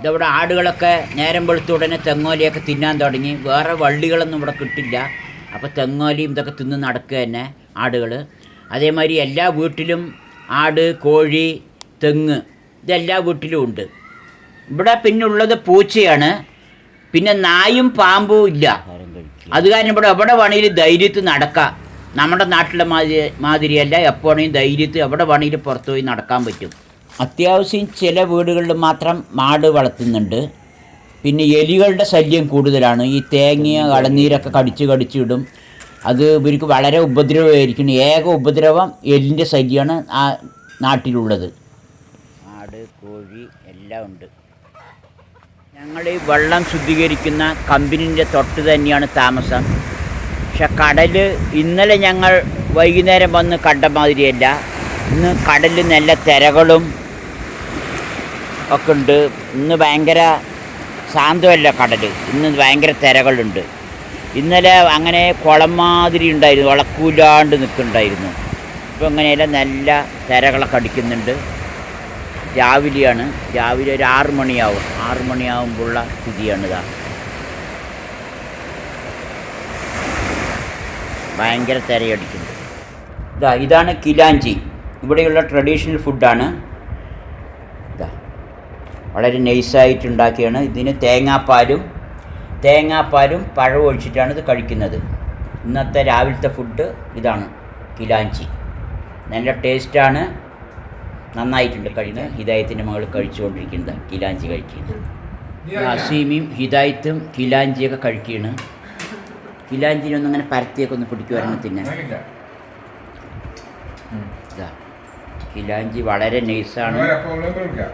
ഇതവിടെ ആടുകളൊക്കെ നേരം വെളുത്ത ഉടനെ തെങ്ങോലിയൊക്കെ തിന്നാൻ തുടങ്ങി. വേറെ വള്ളികളൊന്നും ഇവിടെ കിട്ടില്ല. അപ്പോൾ തെങ്ങോലിയും ഇതൊക്കെ തിന്ന് നടക്കുക തന്നെ ആടുകൾ. അതേമാതിരി എല്ലാ വീട്ടിലും ആട്, കോഴി, തെങ്ങ് ഇതെല്ലാ വീട്ടിലും ഉണ്ട്. ഇവിടെ പിന്നുള്ളത് പൂച്ചയാണ്. പിന്നെ നായും പാമ്പും ഇല്ല. അത് കാരണം ഇവിടെ എവിടെ വേണമെങ്കിലും ധൈര്യത്തിൽ നടക്കാം. നമ്മുടെ നാട്ടിലെ മാതിരിയല്ല, എപ്പോഴേയും ധൈര്യത്തിൽ എവിടെ വേണമെങ്കിലും പുറത്തു പോയി നടക്കാൻ പറ്റും. അത്യാവശ്യം ചില വീടുകളിൽ മാത്രം മാട് വളർത്തുന്നുണ്ട്. പിന്നെ എലികളുടെ ശല്യം കൂടുതലാണ്. ഈ തേങ്ങ ഇളനീരൊക്കെ കടിച്ചിടും. അത് ഇവർക്ക് വളരെ ഉപദ്രവമായിരിക്കും. ഏക ഉപദ്രവം എലിൻ്റെ ശല്യമാണ് ആ നാട്ടിലുള്ളത്. ആട്, കോഴി എല്ലാം ഉണ്ട്. ഞങ്ങൾ ഈ വെള്ളം ശുദ്ധീകരിക്കുന്ന കമ്പനീൻ്റെ തൊട്ട് തന്നെയാണ് താമസം. പക്ഷെ കടൽ ഇന്നലെ ഞങ്ങൾ വൈകുന്നേരം വന്ന് കണ്ട മാതിരിയല്ല. ഇന്ന് കടലിൽ നല്ല തിരകളും ഒക്കെ ഉണ്ട്. ഇന്ന് ഭയങ്കര ശാന്തമല്ല കടൽ. ഇന്ന് ഭയങ്കര തിരകളുണ്ട്. ഇന്നലെ അങ്ങനെ കുളം മാതിരി ഉണ്ടായിരുന്നു, വളക്കൂലാണ്ട് നിൽക്കുന്നുണ്ടായിരുന്നു. ഇപ്പോൾ അങ്ങനെയല്ല, നല്ല തിരകളൊക്കെ അടിക്കുന്നുണ്ട്. രാവിലെ ഒരു 6 മണിയാവും. 6 മണിയാവുമ്പോഴുള്ള സ്ഥിതിയാണിതാ. ഭയങ്കര തിരയടിക്കുന്നുണ്ട്. ഇതാണ് കിലാഞ്ചി. ഇവിടെയുള്ള ട്രഡീഷണൽ ഫുഡാണ്. വളരെ നൈസായിട്ട് ഉണ്ടാക്കിയാണ്. ഇതിന് തേങ്ങാപ്പാലും പഴവും ഒഴിച്ചിട്ടാണ് ഇത് കഴിക്കുന്നത്. ഇന്നത്തെ രാവിലത്തെ ഫുഡ് ഇതാണ് കിലാഞ്ചി. നല്ല ടേസ്റ്റാണ്, നന്നായിട്ടുണ്ട്. കഴിയുന്നത് ഹിദായത്തിൻ്റെ മകൾ കഴിച്ചുകൊണ്ടിരിക്കുന്നത് കിലാഞ്ചി കഴിക്കുന്നത്. അസീമിയും ഹിദായത്തും കിലാഞ്ചിയൊക്കെ കഴിക്കുകയാണ്. കിലാഞ്ചിനൊന്നും അങ്ങനെ പരത്തിയൊക്കെ ഒന്ന് പിടിക്കുമായിരുന്നു തിന്നാൻ. ഇതാ കിലാഞ്ചി വളരെ നൈസാണ്.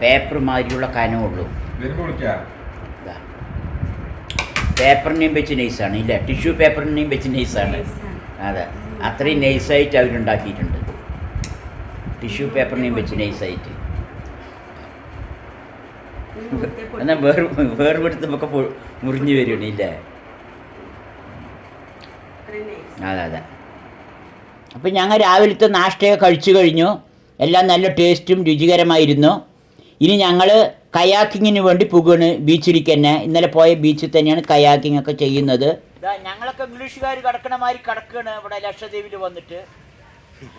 പേപ്പർ മാതിരിയുള്ള കനമുള്ളൂ. പേപ്പറിനെയും വെച്ച് നൈസാണ്. ഇല്ല, ടിഷ്യൂ പേപ്പറിനെയും വെച്ച് നൈസാണ്. അതെ, അത്രയും നൈസായിട്ട് അവരുണ്ടാക്കിയിട്ടുണ്ട്. ടിഷ്യൂ പേപ്പറിനെയും വെച്ച് നൈസായിട്ട്. എന്നാൽ വേർപെടുത്തുമ്പോൾ മുറിഞ്ഞു വരുവാണ്. ഇല്ലേ? അതെ. അപ്പം ഞങ്ങൾ രാവിലത്തെ നാഷ്ടയൊക്കെ കഴിച്ചു കഴിഞ്ഞു. എല്ലാം നല്ല ടേസ്റ്റും രുചികരമായിരുന്നു. ഇനി ഞങ്ങൾ കയാക്കിങ്ങിന് വേണ്ടി പോകുകയാണ് ബീച്ചിലേക്ക് തന്നെ. ഇന്നലെ പോയ ബീച്ചിൽ തന്നെയാണ് കയാക്കിംഗ് ഒക്കെ ചെയ്യുന്നത്. ഞങ്ങളൊക്കെ ഇംഗ്ലീഷുകാർ കിടക്കണ മാതിരി കിടക്കുകയാണ് ഇവിടെ ലക്ഷദ്വീപിൽ വന്നിട്ട്.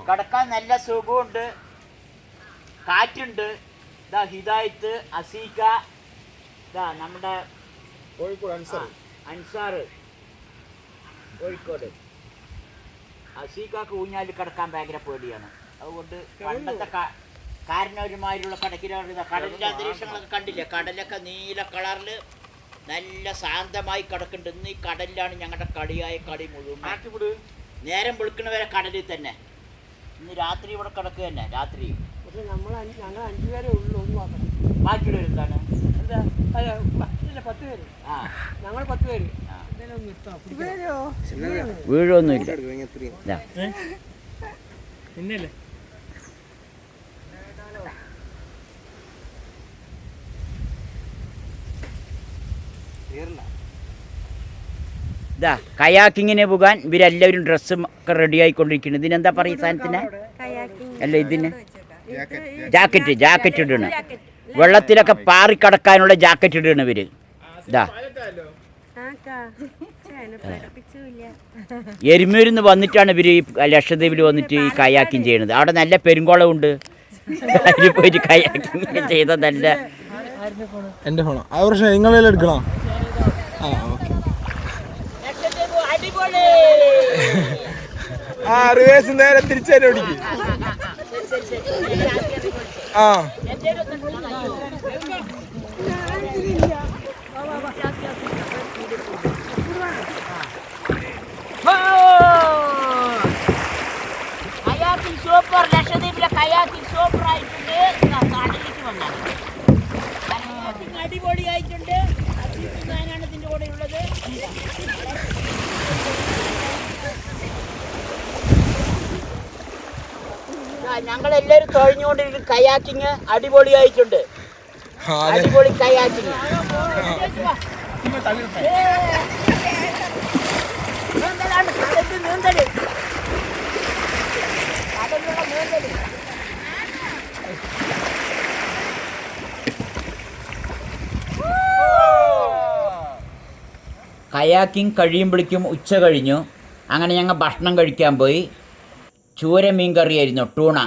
കിടക്കാൻ നല്ല സുഖമുണ്ട്, കാറ്റുണ്ട്. ഹിദായത്ത്, അസീക്ക, നമ്മുടെ കോഴിക്കോട് അൻസാർ കോഴിക്കോട്. അസീക്കാക്ക് ഊഞ്ഞാലിൽ കിടക്കാൻ ഭയങ്കര പേടിയാണ്. അതുകൊണ്ട് പണ്ടത്തെ കാരണവരുമായുള്ള കടലിൻ്റെ അന്തരീക്ഷങ്ങളൊക്കെ കണ്ടില്ലേ? കടലൊക്കെ നീല കളറിൽ നല്ല ശാന്തമായി കിടക്കുന്നുണ്ട്. ഇന്ന് ഈ കടലിലാണ് ഞങ്ങളുടെ കളിയായ കളി മുഴുവൻ. നേരം വെളുക്കണ വരെ കടലിൽ തന്നെ. ഇന്ന് രാത്രി ഇവിടെ കിടക്കുക തന്നെ. രാത്രി പക്ഷേ ഞങ്ങൾ 5 പേരേ ഉള്ളൂ. ബാക്കിയുള്ളവർ എന്താണ്? 10 പേര്. ഞങ്ങൾ 10 പേര്. വീഴൊന്നുമില്ല. ഇന്നല്ലേ ഇതാ കയാക്കിങ്ങിന് പോകാൻ ഇവരെല്ലാവരും ഡ്രസ്സും ഒക്കെ റെഡി ആയിക്കൊണ്ടിരിക്കുന്നത്. ഇതിനെന്താ പറയുക സാധനത്തിന്? അല്ല, ഇതിന് ജാക്കറ്റ് ഇടണം. വെള്ളത്തിലൊക്കെ പാറിക്കടക്കാനുള്ള ജാക്കറ്റ് ഇടണം ഇവർ. ഇതാ എരുമൂരിന്ന് വന്നിട്ടാണ് ഇവർ ഈ ലക്ഷദ്വീപിൽ വന്നിട്ട് ഈ കയാക്കിങ് ചെയ്യുന്നത്. അവിടെ നല്ല പെരുങ്കോളമുണ്ട്. അതിൽ പോയിട്ട് കയാക്കിങ് ചെയ്ത നല്ല എൻ്റെ ഫോണോ ആ പ്രശ്നം നിങ്ങളെല്ലാം എടുക്കണോ? റിവേഴ്സ് നേരെ തിരിച്ചു തന്നെ ഓടിക്കും. സൂപ്പർ. ലക്ഷദ്വീപിലെ കയാക്കിങ് സൂപ്പർ ആയിട്ടുണ്ട്. കടലിലേക്ക് വന്നാൽ അടിപൊളിയായിട്ടുണ്ട്. ഞാനാണ് ഇതിൻ്റെ കൂടെ ഉള്ളത്. ഞങ്ങളെല്ലാവരും തുഴഞ്ഞുകൊണ്ടിരിക്കും. കയാക്കിങ് അടിപൊളിയായിട്ടുണ്ട്. അടിപൊളി കയാക്കിങ്. നീന്തലാണ്, കടലിൽ നീന്തല്. കടലിലുള്ള നീന്തല്. കയാക്കിങ് കഴിയുമ്പോഴേക്കും ഉച്ച കഴിഞ്ഞു. അങ്ങനെ ഞങ്ങൾ ഭക്ഷണം കഴിക്കാൻ പോയി. ചൂര മീൻ കറിയായിരുന്നു, ടൂണ.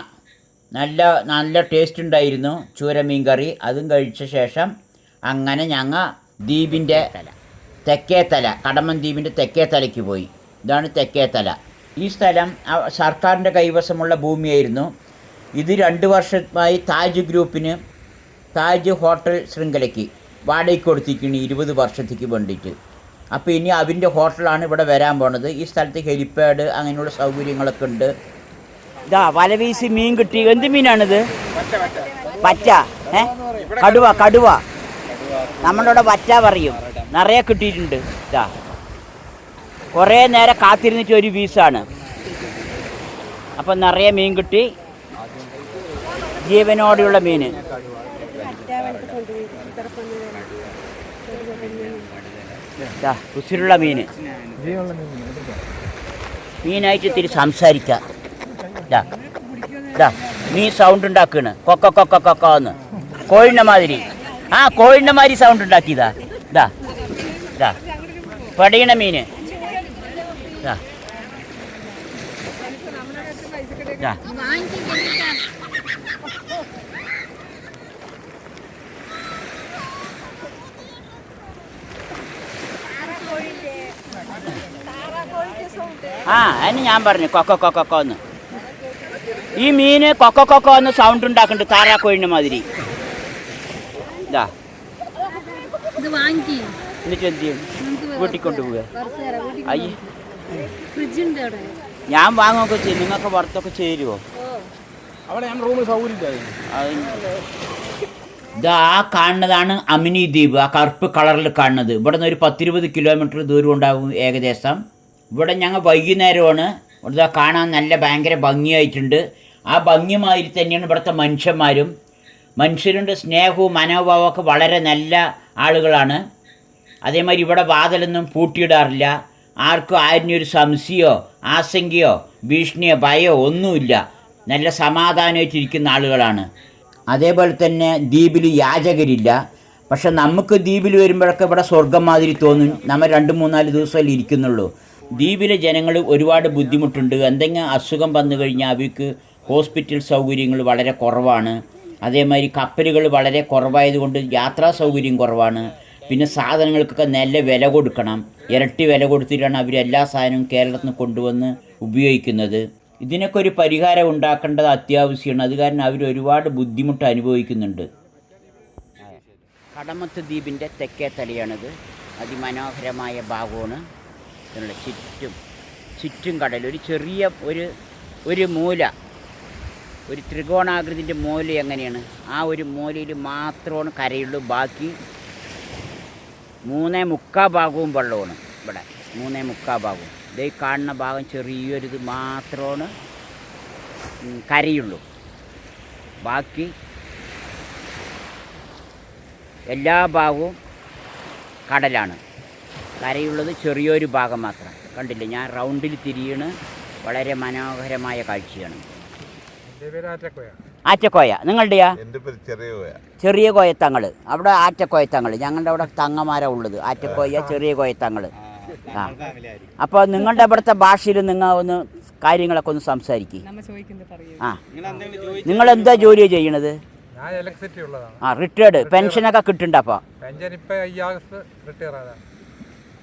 നല്ല ടേസ്റ്റ് ഉണ്ടായിരുന്നു ചൂര മീൻ കറി. അതും കഴിച്ച ശേഷം അങ്ങനെ ഞങ്ങൾ ദ്വീപിൻ്റെ തെക്കേത്തല, കടമൻ ദ്വീപിൻ്റെ തെക്കേത്തലയ്ക്ക് പോയി. ഇതാണ് തെക്കേത്തല. ഈ സ്ഥലം സർക്കാരിൻ്റെ കൈവശമുള്ള ഭൂമിയായിരുന്നു. ഇത് 2 വർഷമായി താജ് ഗ്രൂപ്പിന്, താജ് ഹോട്ടൽ ശൃംഖലയ്ക്ക് വാടകയ്ക്ക് കൊടുത്തിരിക്കുന്നു 20 വർഷത്തേക്ക് വേണ്ടിയിട്ട്. അപ്പോൾ ഇനി അതിൻ്റെ ഹോട്ടലാണ് ഇവിടെ വരാൻ പോണത്. ഈ സ്ഥലത്ത് ഹെലിപ്പാഡ് അങ്ങനെയുള്ള സൗകര്യങ്ങളൊക്കെ ഉണ്ട്. ഇതാ വല വീശി മീൻ കിട്ടി. എന്ത് മീനാണിത്? പച്ച. കടുവ. നമ്മളിവിടെ വറ്റ പറയും. നിറയെ കിട്ടിയിട്ടുണ്ട്. ഇതാ കുറേ നേരം കാത്തിരുന്നിട്ട് ഒരു പീസാണ്. അപ്പം നിറയെ മീൻ കിട്ടി, ജീവനോടെയുള്ള മീൻ. ഉസിരുള്ള മീൻ. മീനായിട്ട് ഇത്തിരി സംസാരിക്കാം. മീൻ സൗണ്ട് ഉണ്ടാക്കുകയാണ്, കൊക്കന്ന്. കോഴിൻ്റെ മാതിരി. കോഴിൻ്റെ മാതിരി സൗണ്ട് ഉണ്ടാക്കിയതാ. പടയണ മീന്. അതിന് ഞാൻ പറഞ്ഞു കൊക്കന്ന്. ഈ മീന് കൊക്കന്ന് സൗണ്ട് ഉണ്ടാക്കുന്നുണ്ട്, താറാക്കോഴിൻ്റെ മാതിരി. എന്നിട്ട് എന്ത് ചെയ്യും? വീട്ടിൽ കൊണ്ടുപോവുക. അയ്യ, ഞാൻ വാങ്ങുകയൊക്കെ ചെയ്യും. നിങ്ങൾക്ക് പുറത്തൊക്കെ ചേരുമോ? ഇതാ കാണുന്നതാണ് അമിനി ദ്വീപ്. ആ കറുപ്പ് കളറിൽ കാണുന്നത്. ഇവിടെ നിന്ന് ഒരു 10-20 കിലോമീറ്റർ ദൂരം ഉണ്ടാവും ഏകദേശം. ഇവിടെ ഞങ്ങൾ വൈകുന്നേരമാണ്. ഇവിടെ കാണാൻ ഭയങ്കര ഭംഗിയായിട്ടുണ്ട്. ആ ഭംഗിമാതിരി തന്നെയാണ് ഇവിടുത്തെ മനുഷ്യരുടെ സ്നേഹവും മനോഭാവമൊക്കെ വളരെ നല്ല ആളുകളാണ്. അതേമാതിരി ഇവിടെ വാതിലൊന്നും പൂട്ടിയിടാറില്ല. ആർക്കും ആരിനൊരു സംശയമോ ആശങ്കയോ ഭീഷണിയോ ഭയമോ ഒന്നുമില്ല. നല്ല സമാധാനമായിട്ടിരിക്കുന്ന ആളുകളാണ്. അതേപോലെ തന്നെ ദ്വീപിൽ യാചകരില്ല. പക്ഷെ നമുക്ക് ദ്വീപിൽ വരുമ്പോഴൊക്കെ ഇവിടെ സ്വർഗം മാതിരി തോന്നും. നമ്മൾ 2-3-4 ദിവസമല്ലേ ഇരിക്കുന്നുള്ളൂ. ദ്വീപിലെ ജനങ്ങൾ ഒരുപാട് ബുദ്ധിമുട്ടുണ്ട്. എന്തെങ്കിലും അസുഖം വന്നു കഴിഞ്ഞാൽ അവർക്ക് ഹോസ്പിറ്റൽ സൗകര്യങ്ങൾ വളരെ കുറവാണ്. അതേമാതിരി കപ്പലുകൾ വളരെ കുറവായതുകൊണ്ട് യാത്രാ സൗകര്യം കുറവാണ്. പിന്നെ സാധനങ്ങൾക്കൊക്കെ നല്ല വില കൊടുക്കണം. ഇരട്ടി വില കൊടുത്തിട്ടാണ് അവർ എല്ലാ സാധനവും കേരളത്തിൽ നിന്ന് കൊണ്ടുവന്ന് ഉപയോഗിക്കുന്നത്. ഇതിനൊക്കെ ഒരു പരിഹാരം ഉണ്ടാക്കേണ്ടത് അത്യാവശ്യമാണ്. അത് കാരണം അവർ ഒരുപാട് ബുദ്ധിമുട്ട് അനുഭവിക്കുന്നുണ്ട്. കടമത്ത് ദ്വീപിൻ്റെ തെക്കേ തലയാണിത്. അതിമനോഹരമായ ഭാഗമാണ്. ഇതിനുള്ള ചുറ്റും കടൽ. ഒരു ചെറിയ ഒരു മൂല, ഒരു ത്രികോണാകൃതിൻ്റെ മൂല എങ്ങനെയാണ്, ആ ഒരു മൂലയിൽ മാത്രമാണ് കരയുള്ളൂ. ബാക്കി 3/4 ഭാഗവും വെള്ളമാണ്. ഇവിടെ 3/4 ഭാഗവും. ഇതേ കാണുന്ന ഭാഗം ചെറിയൊരിത് മാത്രമാണ് കരയുള്ളൂ. ബാക്കി എല്ലാ ഭാഗവും കടലാണ്. കരയുള്ളത് ചെറിയൊരു ഭാഗം മാത്രം. കണ്ടില്ലേ, ഞാൻ റൗണ്ടിൽ തിരിയണ്. വളരെ മനോഹരമായ കാഴ്ചയാണ്. ആറ്റക്കോയ. നിങ്ങളുടെയാ? ചെറിയ കോയത്തങ്ങൾ. അവിടെ ആറ്റക്കോയത്തങ്ങൾ. ഞങ്ങളുടെ അവിടെ തങ്ങമാരാ ഉള്ളത്. ആറ്റക്കോയ, ചെറിയ കോയത്തങ്ങൾ. അപ്പോൾ നിങ്ങളുടെ അവിടുത്തെ ഭാഷയിൽ നിങ്ങൾ ഒന്ന് കാര്യങ്ങളൊക്കെ ഒന്ന് സംസാരിക്കും. നിങ്ങൾ എന്താ ജോലി ചെയ്യണത്? റിട്ടയർഡ്. പെൻഷനൊക്കെ കിട്ടുന്നുണ്ട്? അപ്പോൾ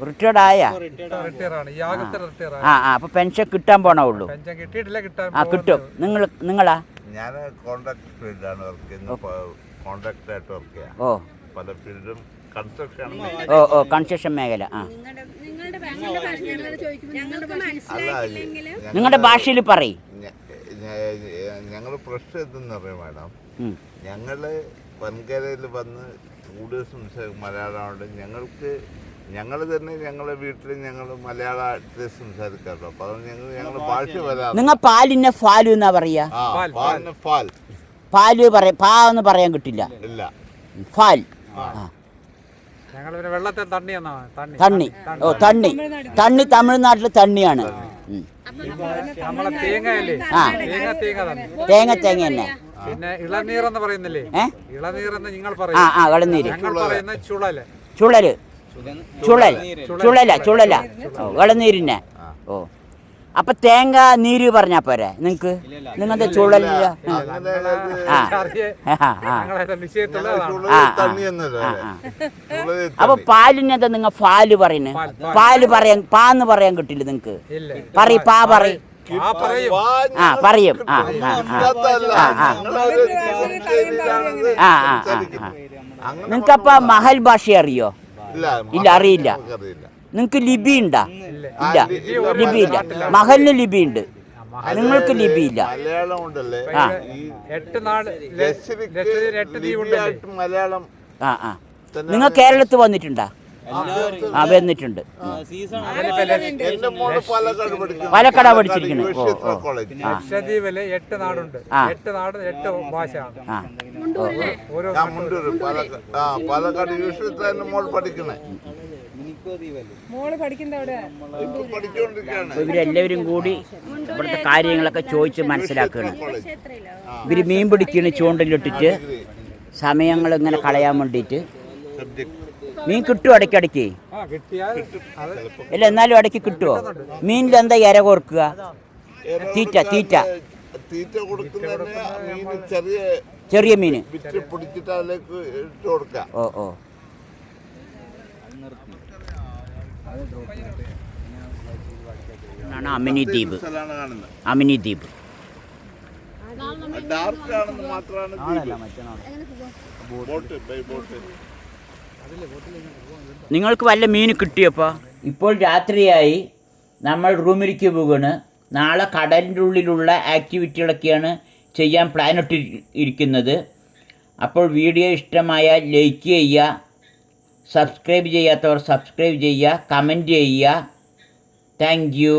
റിട്ടയർഡ് ആയ? അപ്പോൾ പെൻഷൻ കിട്ടാൻ പോണുള്ളൂ. കിട്ടും. നിങ്ങളാ? ഞാൻ കോൺട്രാക്ട് ഫീൽഡിലാണ് വർക്ക് ചെയ്യുന്നത്. കോൺട്രാക്ടറായിട്ട് വർക്ക് ചെയ്യാം. പല ഫീൽഡും കൺസ്ട്രക്ഷൻ മേഖല. നിങ്ങളുടെ ഭാഷയിൽ പറയും. ഞങ്ങൾ പ്രശ്നം എന്തെന്ന് പറയാം മാഡം, ഞങ്ങള് വൻകരയിൽ വന്ന് കൂടുതൽ മലയാളമുണ്ട്. ഞങ്ങൾ തന്നെ ഞങ്ങളുടെ വീട്ടിൽ ഞങ്ങൾ മലയാളത്തിൽ സംസാരിക്കാറുള്ളൂ. അപ്പൊ അതുകൊണ്ട് ഞങ്ങൾ ഭാഷ വരാം. നിങ്ങൾ പാലിനെ ഫാലു എന്നാ പറയാ? പാല് പറയാ, പാ എന്ന് പറയാൻ കിട്ടില്ല. ഫാൽ. തണ്ണി. തണ്ണി തമിഴ്നാട്ടിൽ തണ്ണിയാണ്. തേങ്ങ തന്നെ. പിന്നെ ഇളനീരെന്ന് പറയുന്നില്ലേ? ഇളനീരെന്ന് നിങ്ങൾ പറയും. ഇളനീര്. ചുളല്. ചുഴല ഓ ഇളനീരിനെ ഓ അപ്പം തേങ്ങ നീര് പറഞ്ഞാൽ പോരെ നിങ്ങൾക്ക് നിങ്ങളുടെ ചുഴലില്ല അപ്പൊ പാലിനെന്താ നിങ്ങൾ പാല് പറയുന്നത് പാന്ന് പറയാൻ കിട്ടില്ല നിങ്ങൾക്ക് പാ പറയും പറയും നിങ്ങൾക്കപ്പ മഹൽ ഭാഷ അറിയോ ഇല്ല അറിയില്ല നിങ്ങൾക്ക് ലിപി ഉണ്ടാ ഇല്ല ലിപി ഇല്ല മഹലിന് ലിപി ഉണ്ട് നിങ്ങൾക്ക് ലിപി ഇല്ല നിങ്ങൾ കേരളത്തിൽ വന്നിട്ടുണ്ടാ വന്നിട്ടുണ്ട് പാലക്കാടാ പഠിച്ചിരിക്കുന്നത് ലക്ഷദ്വീപില് 8 നാടുണ്ട് 8 നാട് 8 ഭാഷയാണ് പാലക്കാട് മോൾ പഠിക്കണേ ഇവരെല്ലാവരും കൂടി ഇവിടുത്തെ കാര്യങ്ങളൊക്കെ ചോദിച്ച് മനസ്സിലാക്കുകയാണ്. ഇവർ മീൻ പിടിക്കുന്ന ചൂണ്ടലിട്ടിട്ട് സമയങ്ങൾ ഇങ്ങനെ കളയാൻ വേണ്ടിയിട്ട്. മീൻ കിട്ടുമോ ഇടയ്ക്കിടയ്ക്ക്? അല്ല എന്നാലും ഇടയ്ക്ക് കിട്ടുമോ? മീനിൽ എന്താ ഇര കോർക്കുക? തീറ്റ ചെറിയ മീന് ഓ അമിനി ദ്വീപ് നിങ്ങൾക്ക് വല്ല മീൻ കിട്ടിയപ്പോൾ? ഇപ്പോൾ രാത്രിയായി, നമ്മൾ റൂമിലേക്ക് പോകുകയാണ്. നാളെ കടലിൻ്റെ ഉള്ളിലുള്ള ആക്ടിവിറ്റികളൊക്കെയാണ് ചെയ്യാൻ പ്ലാനിട്ടിരിക്കുന്നത്. അപ്പോൾ വീഡിയോ ഇഷ്ടമായാൽ ലൈക്ക് ചെയ്യുക, സബ്സ്ക്രൈബ് ചെയ്യാത്തവർ സബ്സ്ക്രൈബ് ചെയ്യുക, കമൻറ്റ് ചെയ്യുക. Thank you.